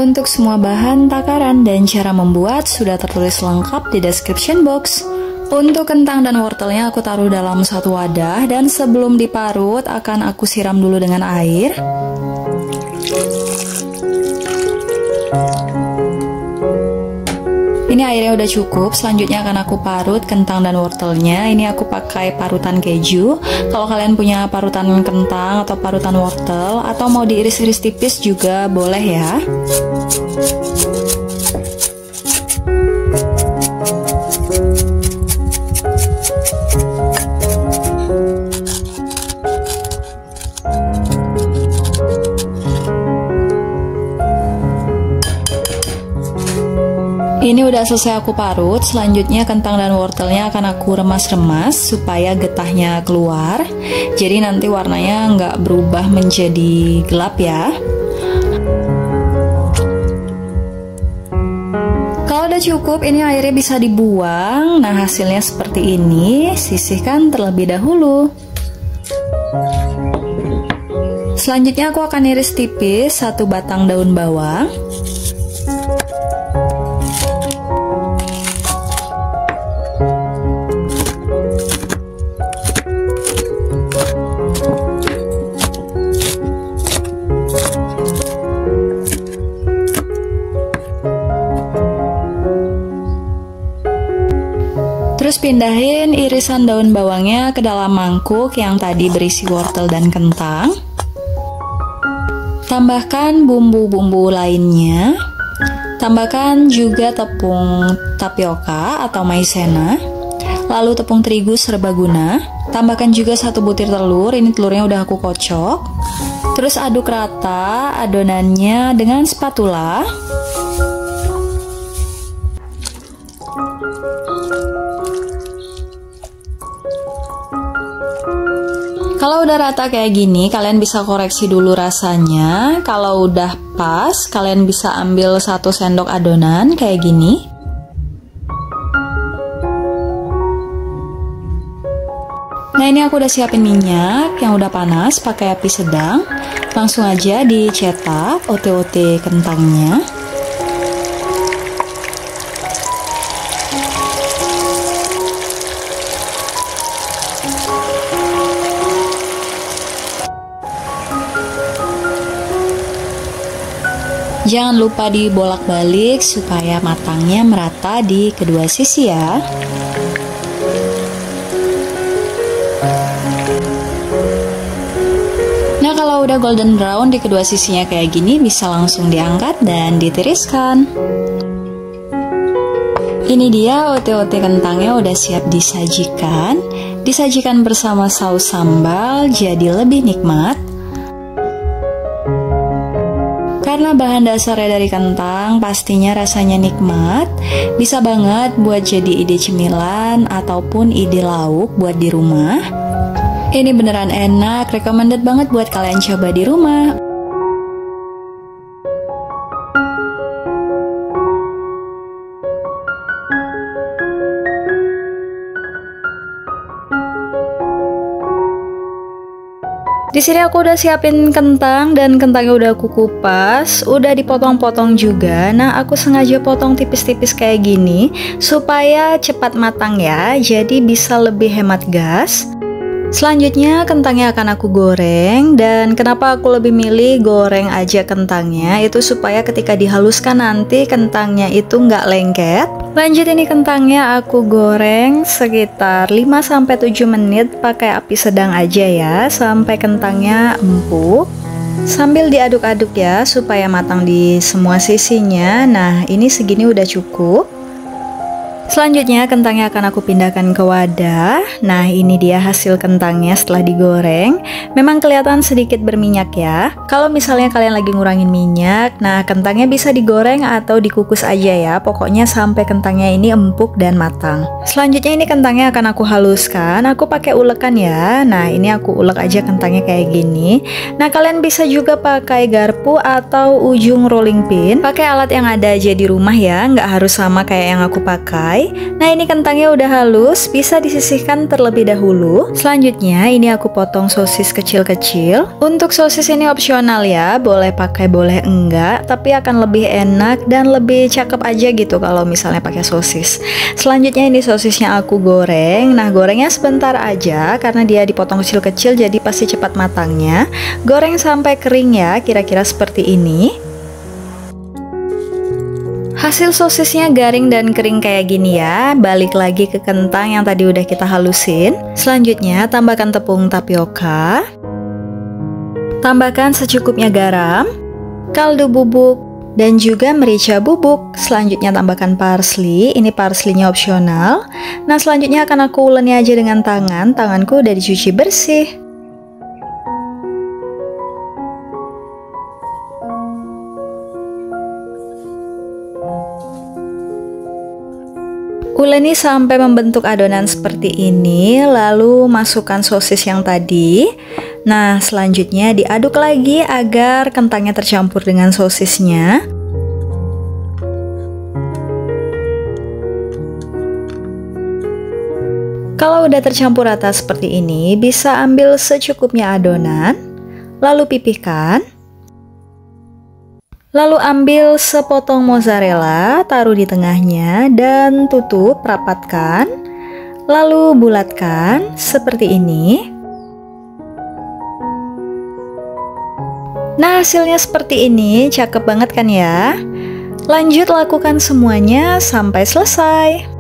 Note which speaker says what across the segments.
Speaker 1: Untuk semua bahan, takaran, dan cara membuat sudah tertulis lengkap di description box. Untuk kentang dan wortelnya aku taruh dalam satu wadah, dan sebelum diparut akan aku siram dulu dengan air. Ini airnya udah cukup, selanjutnya akan aku parut kentang dan wortelnya. Ini aku pakai parutan keju. Kalau kalian punya parutan kentang atau parutan wortel, atau mau diiris-iris tipis juga boleh ya. Ini udah selesai aku parut, selanjutnya kentang dan wortelnya akan aku remas-remas supaya getahnya keluar. Jadi nanti warnanya nggak berubah menjadi gelap ya. Kalau udah cukup, ini airnya bisa dibuang. Nah, hasilnya seperti ini, sisihkan terlebih dahulu. Selanjutnya aku akan iris tipis 1 batang daun bawang. Terus pindahin irisan daun bawangnya ke dalam mangkuk yang tadi berisi wortel dan kentang. Tambahkan bumbu-bumbu lainnya. Tambahkan juga tepung tapioka atau maizena. Lalu tepung terigu serbaguna. Tambahkan juga 1 butir telur. Ini telurnya udah aku kocok. Terus aduk rata adonannya dengan spatula. Kalau udah rata kayak gini, kalian bisa koreksi dulu rasanya. Kalau udah pas, kalian bisa ambil 1 sendok adonan kayak gini. Nah, ini aku udah siapin minyak yang udah panas pakai api sedang. Langsung aja dicetak ote-ote kentangnya. Jangan lupa dibolak-balik supaya matangnya merata di kedua sisi ya. Nah, kalau udah golden brown di kedua sisinya kayak gini, bisa langsung diangkat dan ditiriskan. Ini dia ote-ote kentangnya udah siap disajikan. Disajikan bersama saus sambal jadi lebih nikmat. Karena bahan dasarnya dari kentang, pastinya rasanya nikmat. Bisa banget buat jadi ide cemilan ataupun ide lauk buat di rumah. Ini beneran enak, recommended banget buat kalian coba di rumah. Di sini aku udah siapin kentang dan kentangnya udah aku kupas, udah dipotong-potong juga. Nah, aku sengaja potong tipis-tipis kayak gini supaya cepat matang ya, jadi bisa lebih hemat gas. Selanjutnya kentangnya akan aku goreng, dan kenapa aku lebih milih goreng aja kentangnya itu supaya ketika dihaluskan nanti kentangnya itu nggak lengket. Lanjut, ini kentangnya aku goreng sekitar 5-7 menit pakai api sedang aja ya, sampai kentangnya empuk. Sambil diaduk-aduk ya supaya matang di semua sisinya. Nah, ini segini udah cukup. Selanjutnya kentangnya akan aku pindahkan ke wadah. Nah, ini dia hasil kentangnya setelah digoreng. Memang kelihatan sedikit berminyak ya. Kalau misalnya kalian lagi ngurangin minyak, nah kentangnya bisa digoreng atau dikukus aja ya. Pokoknya sampai kentangnya ini empuk dan matang. Selanjutnya ini kentangnya akan aku haluskan. Aku pakai ulekan ya. Nah, ini aku ulek aja kentangnya kayak gini. Nah, kalian bisa juga pakai garpu atau ujung rolling pin. Pakai alat yang ada aja di rumah ya, nggak harus sama kayak yang aku pakai. selesai. Nah, ini kentangnya udah halus, bisa disisihkan terlebih dahulu. Selanjutnya ini aku potong sosis kecil-kecil. Untuk sosis ini opsional ya, boleh pakai boleh enggak, tapi akan lebih enak dan lebih cakep aja gitu kalau misalnya pakai sosis. Selanjutnya ini sosisnya aku goreng. Nah, gorengnya sebentar aja karena dia dipotong kecil-kecil jadi pasti cepat matangnya. Goreng sampai kering ya, kira-kira seperti ini. Hasil sosisnya garing dan kering kayak gini ya. Balik lagi ke kentang yang tadi udah kita halusin. Selanjutnya tambahkan tepung tapioka. Tambahkan secukupnya garam, kaldu bubuk, dan juga merica bubuk. Selanjutnya tambahkan parsley. Ini parsleynya opsional. Nah, selanjutnya akan aku uleni aja dengan tangan. Tanganku udah dicuci bersih. Uleni sampai membentuk adonan seperti ini, lalu masukkan sosis yang tadi. Nah, selanjutnya diaduk lagi agar kentangnya tercampur dengan sosisnya. Kalau udah tercampur rata seperti ini, bisa ambil secukupnya adonan, lalu pipihkan. Lalu ambil sepotong mozzarella, taruh di tengahnya dan tutup, rapatkan. Lalu bulatkan seperti ini. Nah, hasilnya seperti ini, cakep banget kan ya? Lanjut lakukan semuanya sampai selesai.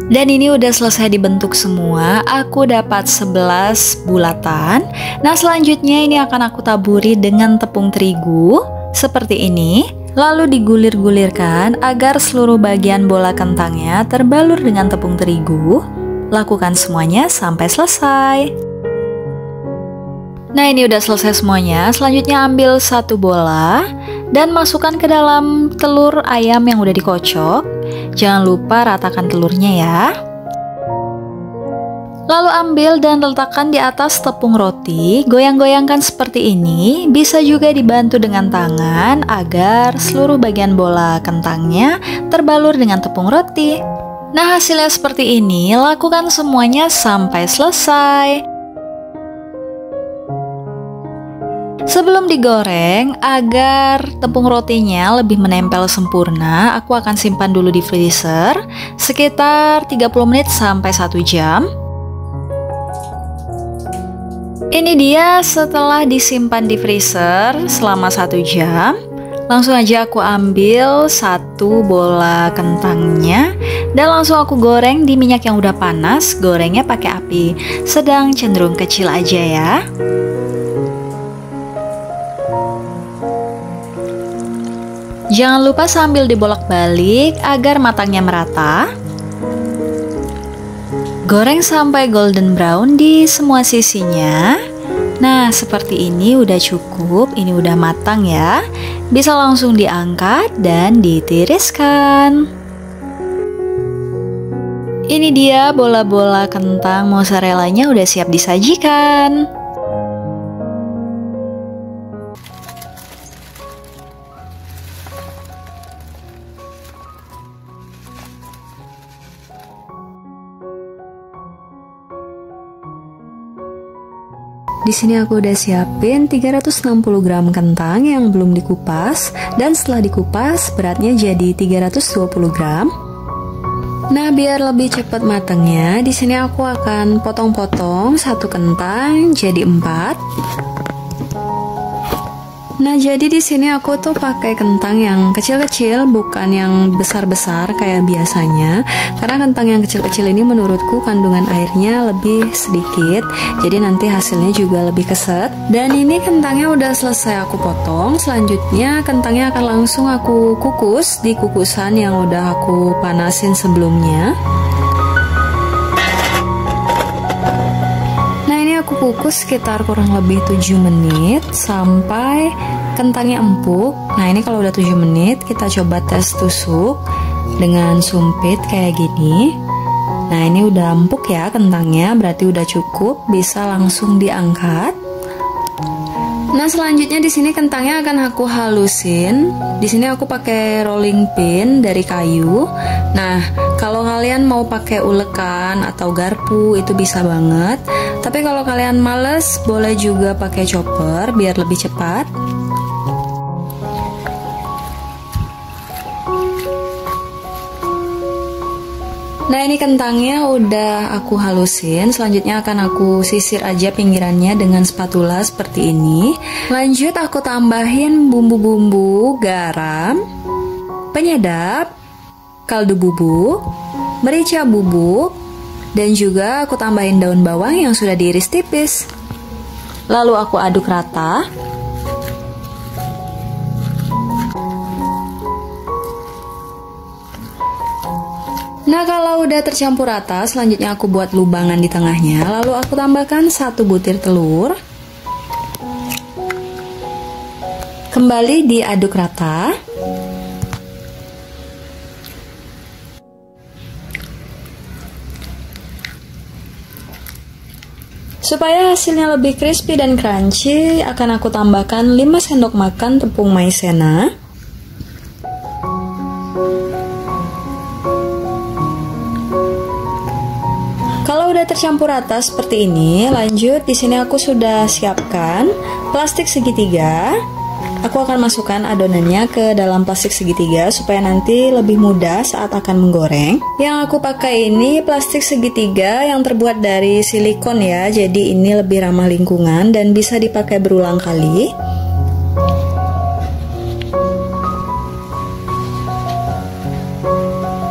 Speaker 1: Dan ini udah selesai dibentuk semua. Aku dapat 11 bulatan. Nah, selanjutnya ini akan aku taburi dengan tepung terigu seperti ini. Lalu digulir-gulirkan agar seluruh bagian bola kentangnya terbalur dengan tepung terigu. Lakukan semuanya sampai selesai. Nah, ini udah selesai semuanya. Selanjutnya ambil satu bola dan masukkan ke dalam telur ayam yang udah dikocok. Jangan lupa ratakan telurnya ya. Lalu ambil dan letakkan di atas tepung roti. Goyang-goyangkan seperti ini. Bisa juga dibantu dengan tangan agar seluruh bagian bola kentangnya terbalur dengan tepung roti. Nah, hasilnya seperti ini. Lakukan semuanya sampai selesai. Sebelum digoreng, agar tepung rotinya lebih menempel sempurna, aku akan simpan dulu di freezer sekitar 30 menit sampai 1 jam. Ini dia setelah disimpan di freezer selama 1 jam. Langsung aja aku ambil satu bola kentangnya dan langsung aku goreng di minyak yang udah panas. Gorengnya pakai api sedang, cenderung kecil aja ya. Jangan lupa sambil dibolak-balik agar matangnya merata. Goreng sampai golden brown di semua sisinya. Nah, seperti ini udah cukup, ini udah matang ya. Bisa langsung diangkat dan ditiriskan. Ini dia bola-bola kentang mozzarellanya udah siap disajikan. Di sini aku udah siapin 360 gram kentang yang belum dikupas, dan setelah dikupas beratnya jadi 320 gram. Nah, biar lebih cepat matangnya, di sini aku akan potong-potong satu kentang jadi 4. Nah, jadi di sini aku tuh pakai kentang yang kecil-kecil, bukan yang besar-besar kayak biasanya. Karena kentang yang kecil-kecil ini menurutku kandungan airnya lebih sedikit, jadi nanti hasilnya juga lebih keset. Dan ini kentangnya udah selesai aku potong. Selanjutnya kentangnya akan langsung aku kukus di kukusan yang udah aku panasin sebelumnya. Aku kukus sekitar kurang lebih 7 menit sampai kentangnya empuk. Nah, ini kalau udah 7 menit kita coba tes tusuk dengan sumpit kayak gini. Nah, ini udah empuk ya kentangnya, berarti udah cukup, bisa langsung diangkat. Nah, selanjutnya di sini kentangnya akan aku halusin. Di sini aku pakai rolling pin dari kayu. Nah, kalau kalian mau pakai ulekan atau garpu itu bisa banget. Tapi kalau kalian males, boleh juga pakai chopper biar lebih cepat. Nah, ini kentangnya udah aku halusin. Selanjutnya akan aku sisir aja pinggirannya dengan spatula seperti ini. Lanjut aku tambahin bumbu-bumbu, garam, penyedap, kaldu bubuk, merica bubuk, dan juga aku tambahin daun bawang yang sudah diiris tipis. Lalu aku aduk rata. Nah, kalau udah tercampur rata, selanjutnya aku buat lubangan di tengahnya. Lalu aku tambahkan 1 butir telur. Kembali diaduk rata. Supaya hasilnya lebih crispy dan crunchy, akan aku tambahkan 5 sendok makan tepung maizena. Kalau udah tercampur rata seperti ini, lanjut di sini aku sudah siapkan plastik segitiga. Aku akan masukkan adonannya ke dalam plastik segitiga supaya nanti lebih mudah saat akan menggoreng. Yang aku pakai ini plastik segitiga yang terbuat dari silikon ya, jadi ini lebih ramah lingkungan dan bisa dipakai berulang kali.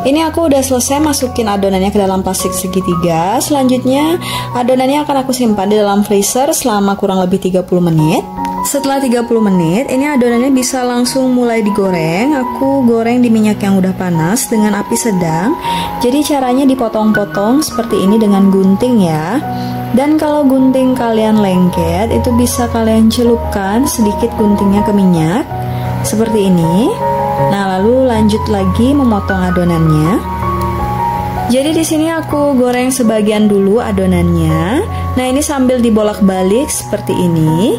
Speaker 1: Ini aku udah selesai masukin adonannya ke dalam plastik segitiga. Selanjutnya adonannya akan aku simpan di dalam freezer selama kurang lebih 30 menit. Setelah 30 menit, ini adonannya bisa langsung mulai digoreng. Aku goreng di minyak yang udah panas dengan api sedang. Jadi caranya dipotong-potong seperti ini dengan gunting ya. Dan kalau gunting kalian lengket, itu bisa kalian celupkan sedikit guntingnya ke minyak seperti ini. Nah, lalu lanjut lagi memotong adonannya. Jadi di sini aku goreng sebagian dulu adonannya. Nah, ini sambil dibolak-balik seperti ini.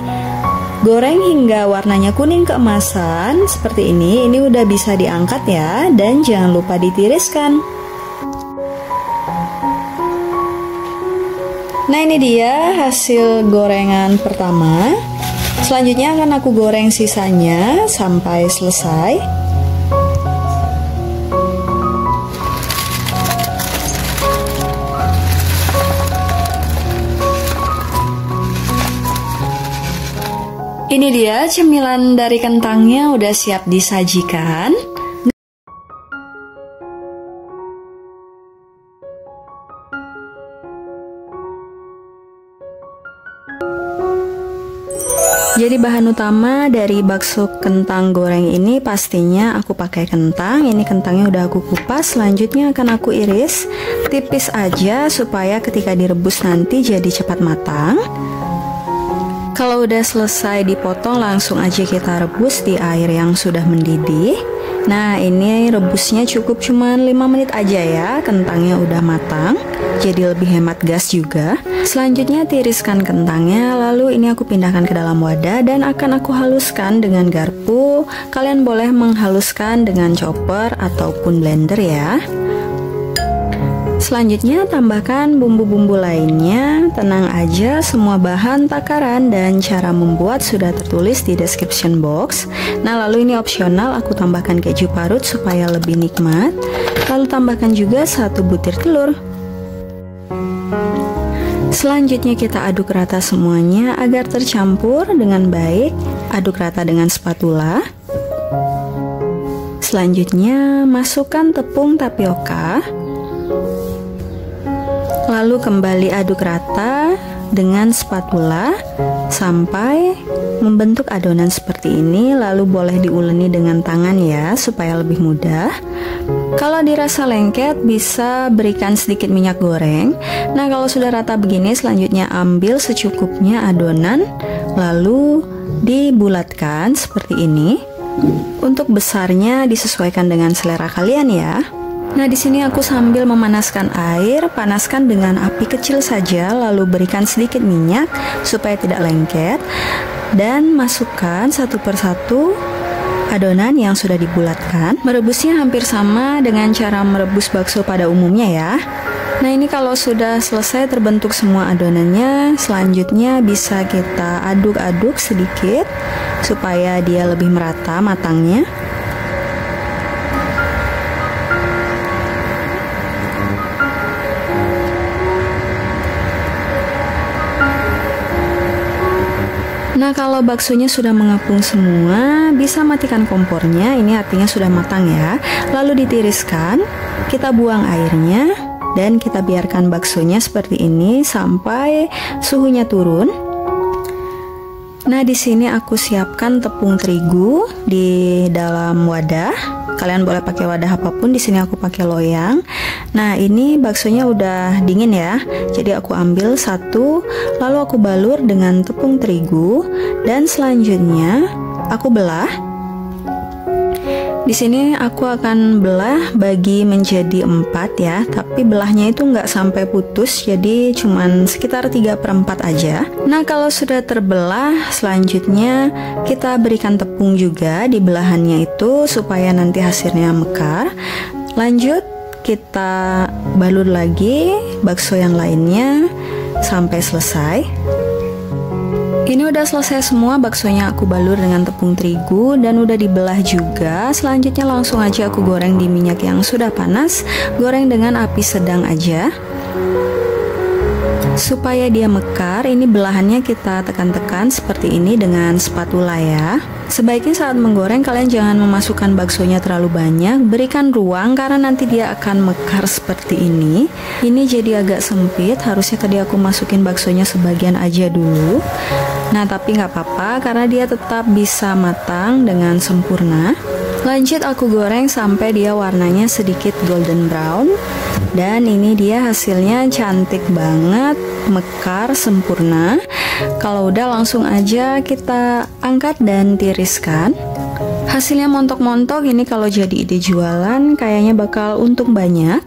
Speaker 1: Goreng hingga warnanya kuning keemasan seperti ini. Ini udah bisa diangkat ya, dan jangan lupa ditiriskan. Nah, ini dia hasil gorengan pertama. Selanjutnya akan aku goreng sisanya sampai selesai. Ini dia cemilan dari kentangnya udah siap disajikan. Jadi bahan utama dari bakso kentang goreng ini pastinya aku pakai kentang. Ini kentangnya udah aku kupas, selanjutnya akan aku iris tipis aja supaya ketika direbus nanti jadi cepat matang. Kalau udah selesai dipotong, langsung aja kita rebus di air yang sudah mendidih. Nah, ini rebusnya cukup cuman 5 menit aja ya, kentangnya udah matang, jadi lebih hemat gas juga. Selanjutnya tiriskan kentangnya, lalu ini aku pindahkan ke dalam wadah dan akan aku haluskan dengan garpu. Kalian boleh menghaluskan dengan chopper ataupun blender ya. Selanjutnya tambahkan bumbu-bumbu lainnya. Tenang aja, semua bahan, takaran, dan cara membuat sudah tertulis di description box. Nah, lalu ini opsional, aku tambahkan keju parut supaya lebih nikmat. Lalu tambahkan juga 1 butir telur. Selanjutnya kita aduk rata semuanya agar tercampur dengan baik. Aduk rata dengan spatula. Selanjutnya masukkan tepung tapioka. Lalu kembali aduk rata dengan spatula sampai membentuk adonan seperti ini. Lalu boleh diuleni dengan tangan ya supaya lebih mudah. Kalau dirasa lengket bisa berikan sedikit minyak goreng. Nah, kalau sudah rata begini, selanjutnya ambil secukupnya adonan lalu dibulatkan seperti ini. Untuk besarnya disesuaikan dengan selera kalian ya. Nah, di sini aku sambil memanaskan air, panaskan dengan api kecil saja, lalu berikan sedikit minyak supaya tidak lengket. dan masukkan satu persatu adonan yang sudah dibulatkan. Merebusnya hampir sama dengan cara merebus bakso pada umumnya ya. Nah, ini kalau sudah selesai terbentuk semua adonannya, selanjutnya bisa kita aduk-aduk sedikit supaya dia lebih merata matangnya. Nah, kalau baksonya sudah mengepung semua, bisa matikan kompornya. Ini artinya sudah matang ya. Lalu ditiriskan, kita buang airnya, dan kita biarkan baksonya seperti ini sampai suhunya turun. Nah, di sini aku siapkan tepung terigu di dalam wadah. Kalian boleh pakai wadah apapun, di sini aku pakai loyang. Nah, ini baksonya udah dingin ya. Jadi aku ambil satu, lalu aku balur dengan tepung terigu dan selanjutnya aku belah. Di sini aku akan belah bagi menjadi 4 ya, tapi belahnya itu nggak sampai putus, jadi cuman sekitar 3/4 aja. Nah, kalau sudah terbelah, selanjutnya kita berikan tepung juga di belahannya itu supaya nanti hasilnya mekar. Lanjut, kita balur lagi bakso yang lainnya sampai selesai. Ini udah selesai semua baksonya, aku balur dengan tepung terigu dan udah dibelah juga. Selanjutnya langsung aja aku goreng di minyak yang sudah panas. Goreng dengan api sedang aja supaya dia mekar. Ini belahannya kita tekan-tekan seperti ini dengan spatula ya. Sebaiknya saat menggoreng kalian jangan memasukkan baksonya terlalu banyak, berikan ruang karena nanti dia akan mekar seperti ini. Ini jadi agak sempit, harusnya tadi aku masukin baksonya sebagian aja dulu. Nah, tapi nggak apa-apa karena dia tetap bisa matang dengan sempurna. Lanjut aku goreng sampai dia warnanya sedikit golden brown. Dan ini dia hasilnya cantik banget, mekar, sempurna. Kalau udah langsung aja kita angkat dan tiriskan. Hasilnya montok-montok, ini kalau jadi ide jualan kayaknya bakal untung banyak.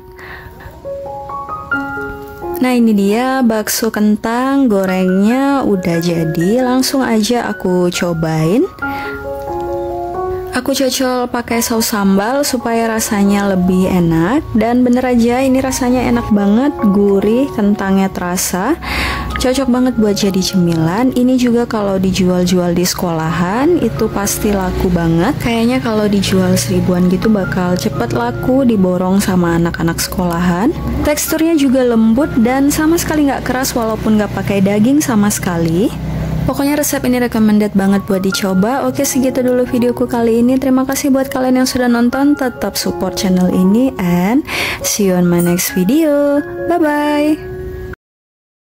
Speaker 1: Nah, ini dia bakso kentang gorengnya udah jadi. Langsung aja aku cobain. Aku cocol pakai saus sambal supaya rasanya lebih enak. Dan bener aja ini rasanya enak banget, gurih, kentangnya terasa. Cocok banget buat jadi cemilan. Ini juga kalau dijual-jual di sekolahan itu pasti laku banget. Kayaknya kalau dijual 1000-an gitu bakal cepet laku, diborong sama anak-anak sekolahan. Teksturnya juga lembut dan sama sekali nggak keras walaupun nggak pakai daging sama sekali. Pokoknya resep ini recommended banget buat dicoba. Oke, segitu dulu videoku kali ini. Terima kasih buat kalian yang sudah nonton. Tetap support channel ini and see you on my next video. Bye-bye.